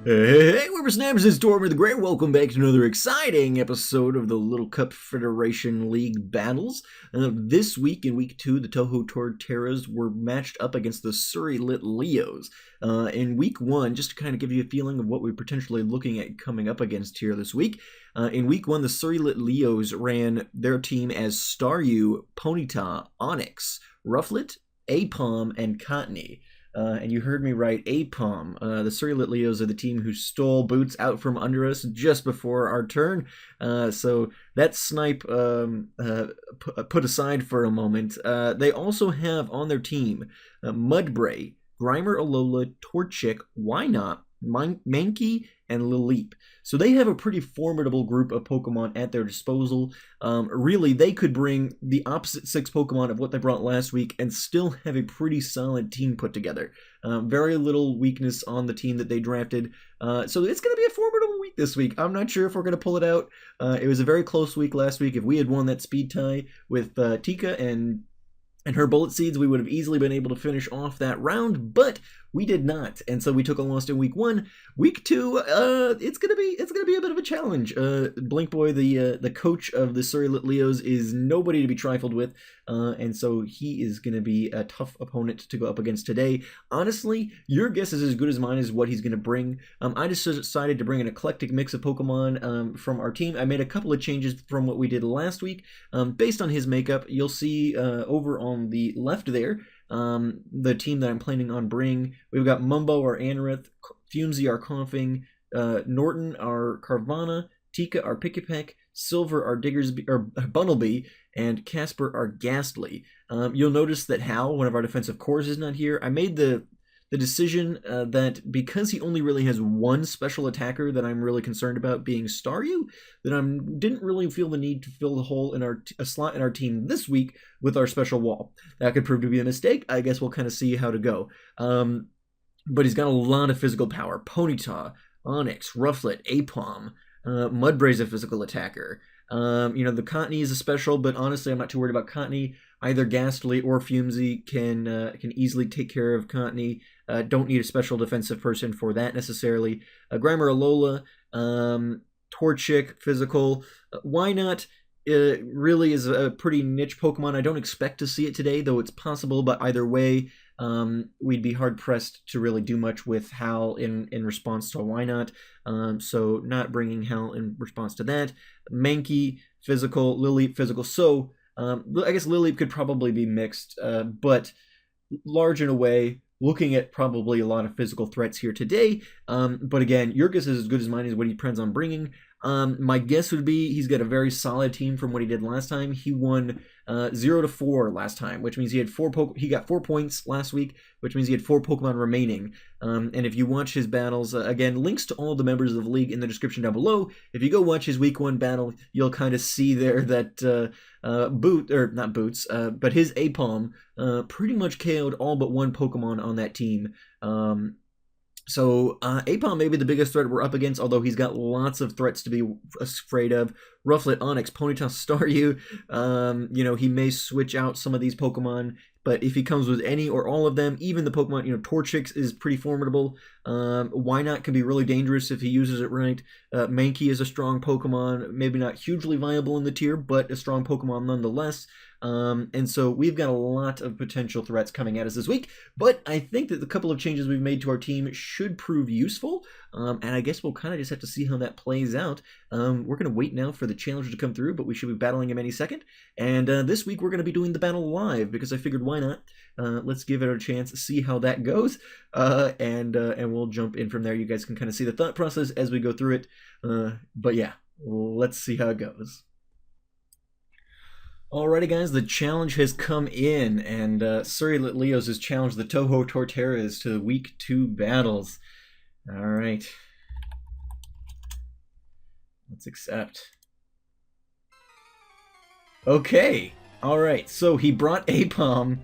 Hey, Whippersnappers, it's Tormer the Great. Welcome back to another exciting episode of the Little Cup Federation League battles. This week, in week 2, the Toho Torterras were matched up against the Surrey Lit Leos. In week 1, just to kind of give you a feeling of what we're potentially looking at coming up against here this week, in week 1, the Surrey Lit Leos ran their team as Staryu, Ponyta, Onyx, Rufflet, Apom, and Cottonee. And you heard me right, Apom. The Surrey Lit Leos are the team who stole Boots out from under us just before our turn. So that snipe put aside for a moment. They also have on their team Mudbray, Grimer Alola, Torchic, Wynaut, Mankey, and Lileep. So they have a pretty formidable group of Pokemon at their disposal. Really, they could bring the opposite 6 Pokemon of what they brought last week and still have a pretty solid team put together. Very little weakness on the team that they drafted. So it's going to be a formidable week this week. I'm not sure if we're going to pull it out. It was a very close week last week. If we had won that speed tie with Tika and her bullet seeds, we would have easily been able to finish off that round, but we did not, and so we took a loss in week 1. Week 2, it's gonna be a bit of a challenge. Blink Boy, the coach of the Surrey Lit Leos, is nobody to be trifled with, and so he is gonna be a tough opponent to go up against today. Honestly, your guess is as good as mine as what he's gonna bring. I just decided to bring an eclectic mix of Pokemon from our team. I made a couple of changes from what we did last week, based on his makeup. You'll see over on the left there, the team that I'm planning on bringing. We've got Mumbo, our Anorith, Fumsy, our Coughing, Norton, our Carvana, Tika, our Pikipek, Silver, our Diggersby, or Bunnelby, and Casper, our Ghastly. You'll notice that Hal, one of our defensive cores, is not here. I made the decision that because he only really has one special attacker that I'm really concerned about, being Staryu, that I didn't really feel the need to fill the hole in a slot in our team this week with our special wall. That could prove to be a mistake. I guess we'll kind of see how to go. But he's got a lot of physical power. Ponyta, Onyx, Rufflet, Apom, Mudbray's a physical attacker. The Cottonee is a special, but honestly, I'm not too worried about Cottonee. Either Ghastly or Fumsy can easily take care of Cottonee. Don't need a special defensive person for that necessarily. Grimer Alola, Torchic, physical. Wynaut really is a pretty niche Pokemon. I don't expect to see it today, though it's possible, but either way, we'd be hard-pressed to really do much with Hal in response to Wynaut. So not bringing Hal in response to that. Mankey, physical. Lileep, physical. So I guess Lileep could probably be mixed, but large in a way, looking at probably a lot of physical threats here today. But again, your guess is as good as mine is what he plans on bringing. My guess would be he's got a very solid team from what he did last time. He won 0-4 last time, which means he had he got 4 points last week, which means he had 4 Pokemon remaining. And if you watch his battles, again, links to all the members of the league in the description down below. If you go watch his week 1 battle, you'll kind of see there that but his Apom pretty much KO'd all but one Pokemon on that team. So Apom may be the biggest threat we're up against, although he's got lots of threats to be afraid of. Rufflet, Onyx, Ponyta, Staryu. He may switch out some of these Pokemon, but if he comes with any or all of them, even the Pokemon, Torchic is pretty formidable. Wynaut can be really dangerous if he uses it right. Mankey is a strong Pokemon, maybe not hugely viable in the tier, but a strong Pokemon nonetheless. And so we've got a lot of potential threats coming at us this week, but I think that the couple of changes we've made to our team should prove useful, and I guess we'll kind of just have to see how that plays out. We're going to wait now for the challenger to come through, but we should be battling him any second, and this week we're going to be doing the battle live, because I figured why not? Let's give it a chance, see how that goes, and we'll jump in from there. You guys can kind of see the thought process as we go through it, but yeah, let's see how it goes. Alrighty guys, the challenge has come in, and Surrey Lit Leos has challenged the Toho Torterras to week 2 battles. Alright. Let's accept. Okay. Alright, so he brought Apom.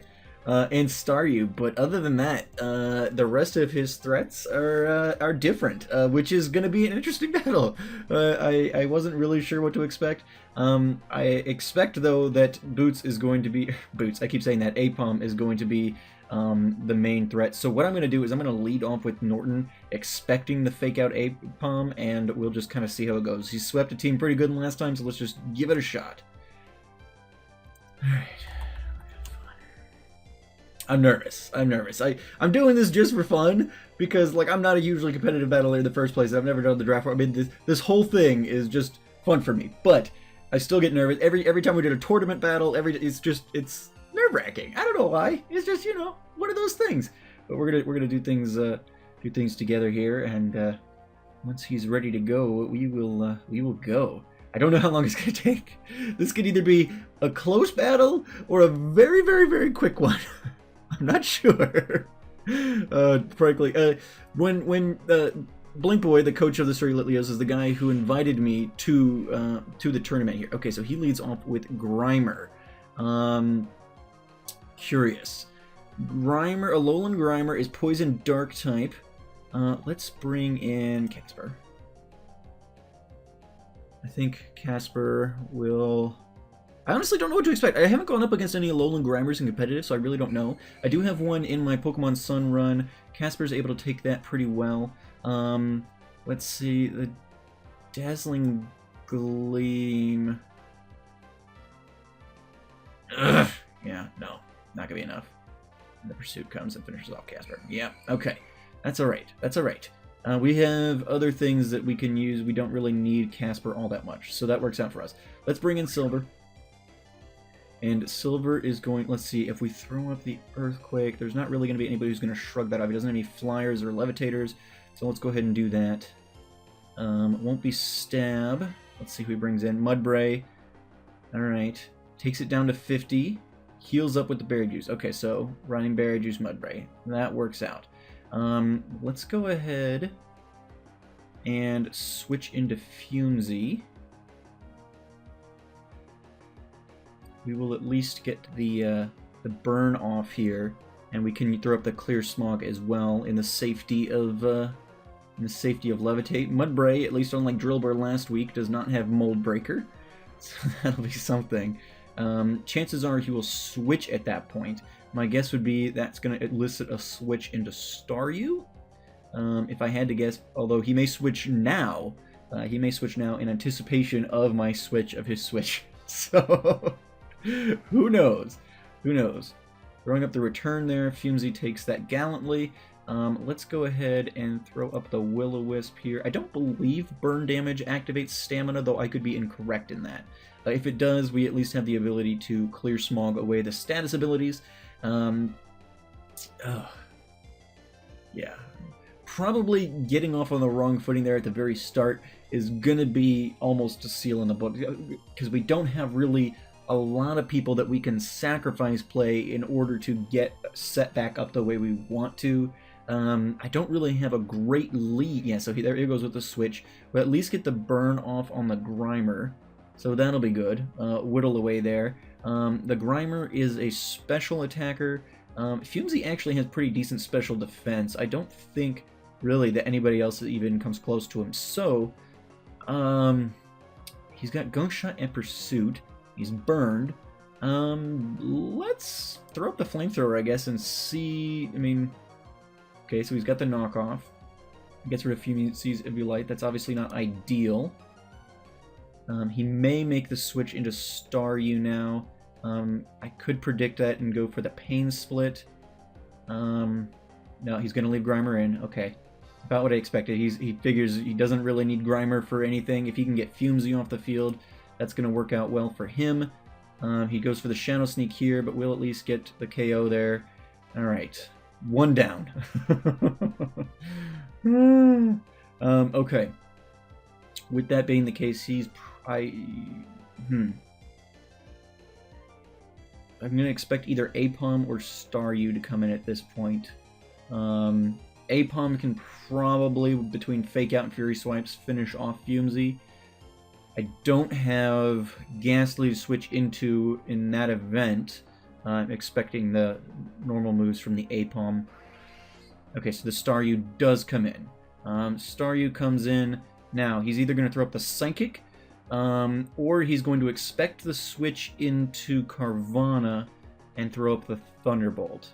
and Staryu. But other than that, the rest of his threats are different, which is going to be an interesting battle. I wasn't really sure what to expect. I expect though that Boots is going to be Boots. I keep saying that Aipom is going to be the main threat. So what I'm going to do is I'm going to lead off with Norton, expecting the fake out Aipom, and we'll just kind of see how it goes. He swept a team pretty good last time, so let's just give it a shot. Alright. I'm nervous. I'm doing this just for fun, because like I'm not a hugely competitive battler in the first place. I've never done the draft. I mean, this whole thing is just fun for me. But I still get nervous every time we did a tournament battle. It's nerve-wracking. I don't know why. It's just, you know, one of those things. But we're gonna do things together here, and once he's ready to go, we will go. I don't know how long it's gonna take. This could either be a close battle or a very, very, very quick one. I'm not sure. Frankly, when Blink Boy, the coach of the Surrey Litlios, is the guy who invited me to the tournament here. Okay, so he leads off with Grimer. Curious. Grimer, Alolan Grimer is Poison Dark type. Let's bring in Casper. I think Casper will... I honestly don't know what to expect. I haven't gone up against any Alolan Grimers in competitive, so I really don't know. I do have one in my Pokemon Sun run. Casper's able to take that pretty well. Let's see. The Dazzling Gleam... Ugh. Yeah, no. Not gonna be enough. The Pursuit comes and finishes off Casper. Yeah, okay. That's alright. That's alright. We have other things that we can use. We don't really need Casper all that much, so that works out for us. Let's bring in Silver. And Silver is going... Let's see, if we throw up the Earthquake, there's not really going to be anybody who's going to shrug that off. He doesn't have any Flyers or Levitators, so let's go ahead and do that. Won't be Stab. Let's see who he brings in. Mudbray. Alright. Takes it down to 50. Heals up with the Berry Juice. Okay, so running Berry Juice, Mudbray. That works out. Let's go ahead and switch into Fumzy. We will at least get the burn off here, and we can throw up the Clear Smog as well in the safety of Levitate. Mudbray, at least unlike Drillbur last week, does not have Mold Breaker, so that'll be something. Chances are he will switch at that point. My guess would be that's going to elicit a switch into Staryu. If I had to guess, although he may switch now. He may switch now in anticipation of my switch of his switch. So, who knows? Who knows? Throwing up the return there. Fumzy takes that gallantly. Let's go ahead and throw up the Will-O-Wisp here. I don't believe burn damage activates stamina, though I could be incorrect in that. If it does, we at least have the ability to Clear Smog away the status abilities. Yeah. Probably getting off on the wrong footing there at the very start is going to be almost a seal in the book, because we don't have really a lot of people that we can sacrifice play in order to get set back up the way we want to. I don't really have a great lead. Yeah, so there he goes with the switch. We'll at least get the burn off on the Grimer. So that'll be good. Whittle away there. The Grimer is a special attacker. Fumzy actually has pretty decent special defense. I don't think, really, that anybody else even comes close to him. So, he's got Gunk Shot and Pursuit. He's burned. Let's throw up the Flamethrower, I guess, and see... I mean... Okay, so he's got the knockoff. Gets rid of Fumzy's Eviolite. That's obviously not ideal. He may make the switch into Staryu now. I could predict that and go for the Pain Split. No, he's going to leave Grimer in. Okay. About what I expected. He figures he doesn't really need Grimer for anything. If he can get Fumzy off the field, that's going to work out well for him. He goes for the Shadow Sneak here, but we'll at least get the KO there. Alright. One down. Okay. With that being the case, I'm going to expect either Aipom or Staryu to come in at this point. Aipom can probably, between Fake Out and Fury Swipes, finish off Fumzy. I don't have Ghastly to switch into in that event. I'm expecting the normal moves from the Aipom. Okay, so the Staryu does come in. Staryu comes in. Now, he's either going to throw up the Psychic, or he's going to expect the switch into Carvanha and throw up the Thunderbolt.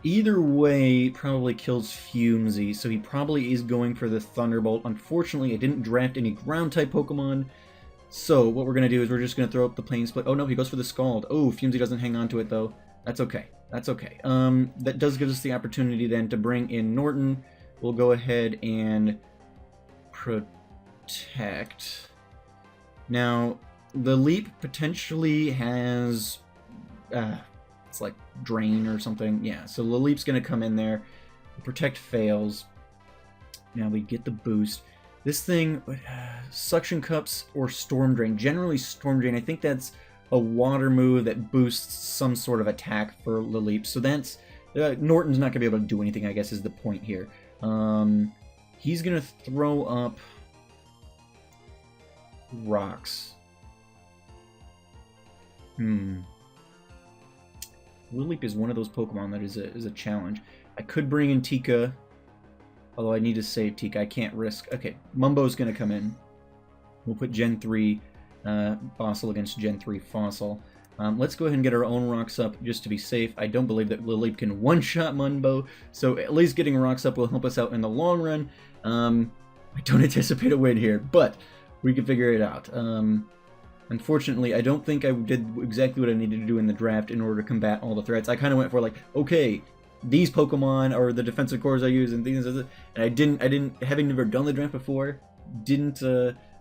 Either way probably kills Fumesy, so he probably is going for the Thunderbolt. Unfortunately, I didn't draft any Ground-type Pokemon, so what we're going to do is we're just going to throw up the Plane Split. Oh no, he goes for the Scald. Oh, Fumesy doesn't hang on to it, though. That's okay. That's okay. That does give us the opportunity then to bring in Norton. We'll go ahead and protect. Now, the Leap potentially has... it's like Drain or something. Yeah, so the Leap's going to come in there. Protect fails. Now we get the boost. This thing, Suction Cups or Storm Drain. Generally Storm Drain. I think that's a water move that boosts some sort of attack for Laleep. So that's... Norton's not going to be able to do anything, I guess, is the point here. He's going to throw up rocks. Laleep is one of those Pokemon that is a challenge. I could bring in Tika, although I need to save Tika. I can't risk... Okay, Mumbo's going to come in. We'll put Gen 3 Fossil against Gen 3 Fossil. Let's go ahead and get our own rocks up just to be safe. I don't believe that Laleep can one-shot Mumbo, so at least getting rocks up will help us out in the long run. I don't anticipate a win here, but we can figure it out. Unfortunately, I don't think I did exactly what I needed to do in the draft in order to combat all the threats. I kind of went for like, okay, these Pokemon are the defensive cores I use and things like that. And I didn't, having never done the draft before, didn't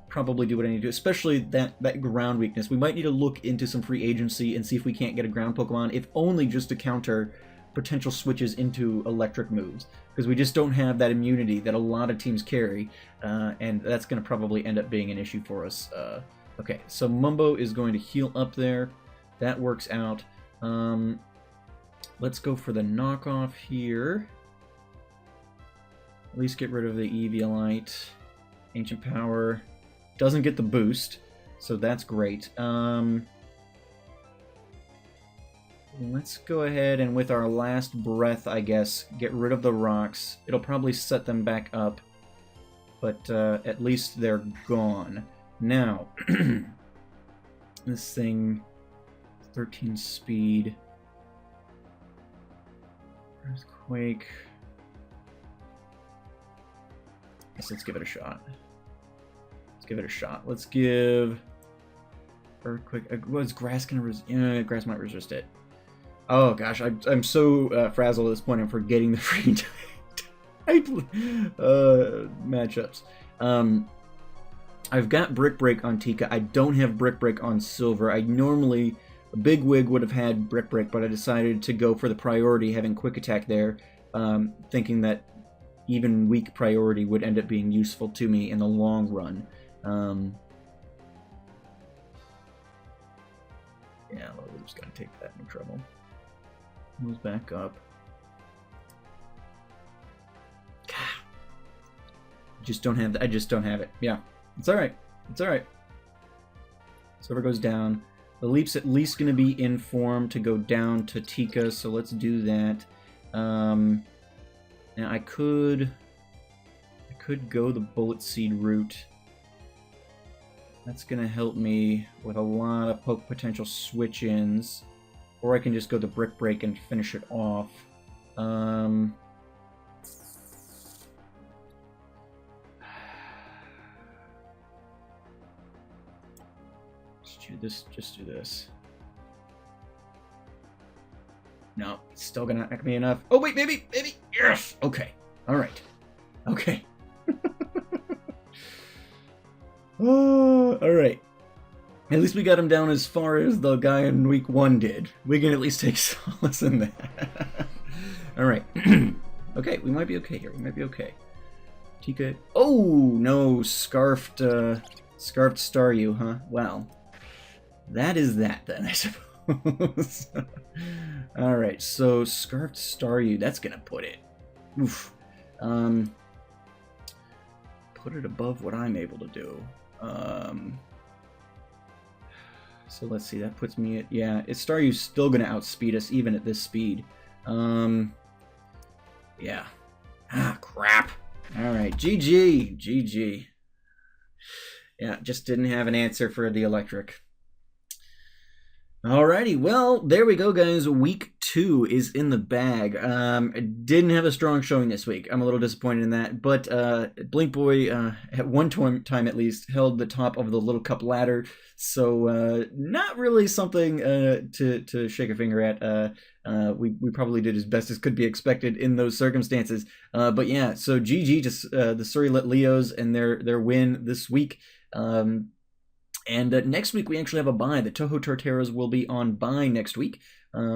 probably do what I need to do, especially that ground weakness. We might need to look into some free agency and see if we can't get a ground Pokemon, if only just to counter potential switches into electric moves, because we just don't have that immunity that a lot of teams carry, and that's going to probably end up being an issue for us. Okay, so Mumbo is going to heal up there. That works out. Let's go for the knockoff here. At least get rid of the Eviolite. Ancient Power. Doesn't get the boost, so that's great. Let's go ahead and with our last breath, I guess, get rid of the rocks. It'll probably set them back up, but at least they're gone. Now, this thing, 13 speed, Earthquake. Guess let's give it a shot. Let's give it a shot. Let's give Earthquake. Was Grass gonna resist? Yeah, Grass might resist it. Oh gosh, I'm so frazzled at this point. I'm forgetting the freaking matchups. I've got Brick Break on Tika. I don't have Brick Break on Silver. I normally, Big Wig would have had Brick Break, but I decided to go for the priority, having Quick Attack there, thinking that even weak priority would end up being useful to me in the long run. Yeah, Lulu's gonna take that in trouble. Moves back up. Just don't have. I just don't have it. Yeah. It's alright. It's alright. Silver goes down. The Leap's at least going to be in form to go down to Tika, so let's do that. Now I could go the Bullet Seed route. That's going to help me with a lot of poke potential switch-ins. Or I can just go the Brick Break and finish it off. Just do this. No, it's still gonna not be enough. Oh wait, maybe, yes. Okay, all right, okay. Oh, all right. At least we got him down as far as the guy in week 1 did. We can at least take solace in that. All right. Okay, we might be okay here. We might be okay. Tika. Oh no, scarfed Staryu, huh? Wow. That is that, then, I suppose. Alright, so Scarfed Staryu, that's gonna put it. Oof. Put it above what I'm able to do. So let's see, that puts me at, yeah, it's Staryu's still going to outspeed us even at this speed. Yeah. Ah, crap. All right, GG, GG. Yeah, just didn't have an answer for the electric. Alrighty, well, there we go, guys. Week 2 is in the bag. Didn't have a strong showing this week. I'm a little disappointed in that, but Blink Boy, at one time at least, held the top of the Little Cup ladder, so not really something to shake a finger at. We probably did as best as could be expected in those circumstances. But yeah, so GG to the Surrey Lit Leos and their win this week. And next week we actually have a bye. The Toho Torteras will be on bye next week,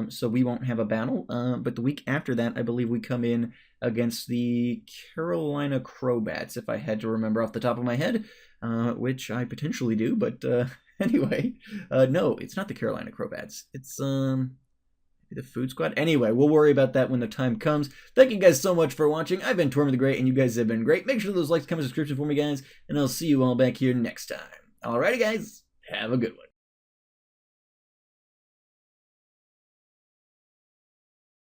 so we won't have a battle. But the week after that, I believe we come in against the Carolina Crowbats, if I had to remember off the top of my head, which I potentially do. But anyway, no, it's not the Carolina Crowbats. It's the Food Squad. Anyway, we'll worry about that when the time comes. Thank you guys so much for watching. I've been Torm the Great, and you guys have been great. Make sure those likes, comments, subscription for me, guys, and I'll see you all back here next time. Alrighty, guys. Have a good one.